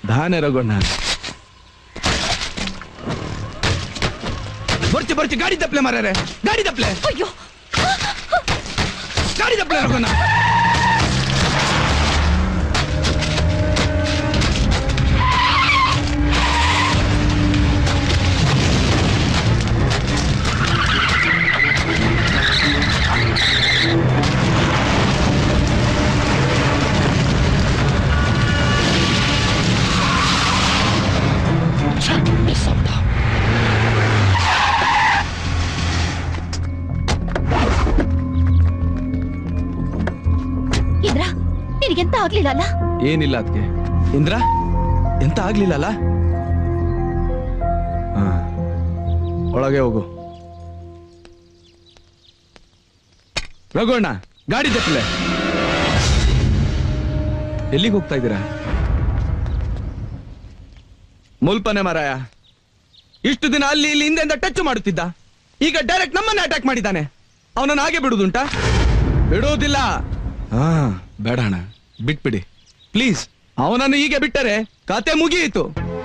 धाने रघुಣ್ಣ ಬರ್ಚಿ ಬರ್ಚಿ ಗಾಡಿ ತಪ್ಪಲೆ ಮಾರ್ಯಾರೆ ಗಾಡಿ ತಪ್ಪಲೆ ಅಯ್ಯೋ ಗಾಡಿ ತಪ್ಪಲೆ ರಘುಣ್ಣ ಎಂತ ಆಗ್ಲಿಲ್ಲ ಅಲ್ಲ ಏನಿಲ್ಲ ಅದಕ್ಕೆ ಇಂದ್ರ ಎಂತ ಆಗ್ಲಿಲ್ಲ ಅಲ್ಲ ಒಳಗೆ ಹೋಗು ರಘುಣ್ಣ ಗಾಡಿ ತಪ್ಪಲೆ ಎಲ್ಲಿಗೆ ಹೋಗ್ತಾ ಇದ್ದೀರಾ ಮುಲ್ಪನೆ ಮಾರಾಯ ಇಷ್ಟು ದಿನ ಅಲ್ಲಿ ಇಲ್ಲಿ ಹಿಂದೆಂದ ಟಚ್ ಮಾಡುತ್ತಿದ್ದ ಈಗ ಡೈರೆಕ್ಟ್ ನಮ್ಮನ್ನ ಅಟ್ಯಾಕ್ ಮಾಡಿದ್ದಾನೆ ಅವನನ್ನು ಹಾಗೆ ಬಿಡುವುದುಂಟಾ ಬಿಡುವುದಿಲ್ಲ ಬೇಡ ಅಣ್ಣ ಬಿಟ್ಬಿಡಿ ಪ್ಲೀಸ್ ಅವನನ್ನು ಹೀಗೆ ಬಿಟ್ಟರೆ ಕತೆ ಮುಗಿಯಿತು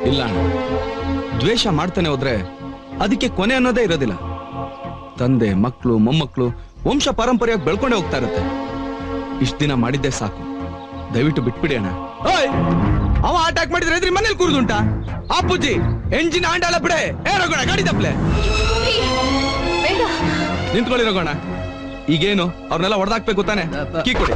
ಇಲ್ಲ ಅಣ್ಣ ದ್ವೇಷ ಮಾಡ್ತಾನೆ ಹೋದ್ರೆ ಅದಕ್ಕೆ ಕೊನೆ ಅನ್ನೋದೇ ಇರೋದಿಲ್ಲ ತಂದೆ ಮಕ್ಕಳು ಮೊಮ್ಮಕ್ಕಳು ವಂಶ ಪಾರಂಪರ್ಯವಾಗಿ ಬೆಳ್ಕೊಂಡೇ ಹೋಗ್ತಾ ಇರತ್ತೆ ಇಷ್ಟ ದಿನ ಮಾಡಿದ್ದೆ ಸಾಕು ದಯವಿಟ್ಟು ಬಿಟ್ಬಿಡಿ ಅಣ್ಣ ಅವ ಅಟ್ಯಾಕ್ ಮಾಡಿದ್ರೆ ಇದ್ರಿ ಮನೇಲಿ ಕೂರುದುಂಟಾ ಅಪ್ಪುಜಿ ಎಂಜಿನ್ ಆಂಡಾಲ ಬಿಡೆ ರಘುಣ ಗಾಡಿ ತಪ್ಪಲೆ ನಿಂತ್ಕೊಳ್ಳಿ ರಘುಣ ಈಗೇನು ಅವ್ರನ್ನೆಲ್ಲ ಹೊಡೆದಾಕ್ಬೇಕು ತಾನೆ ಕೀ ಕೊಡಿ